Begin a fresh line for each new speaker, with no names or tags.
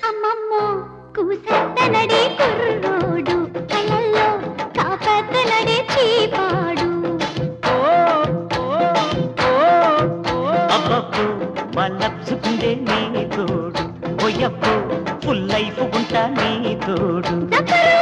అమ్మమ్మో కూసెత్తనడే కుర్రోడు కళ్ళల్లో కాపెత్తనడే చీపాడు
అబ్బబ్బో మల్లప్సుకుండే నీ తోడు ఓయబ్బో ఫుల్ లైఫ్ ఉంటా నీ తోడు
దక్కరు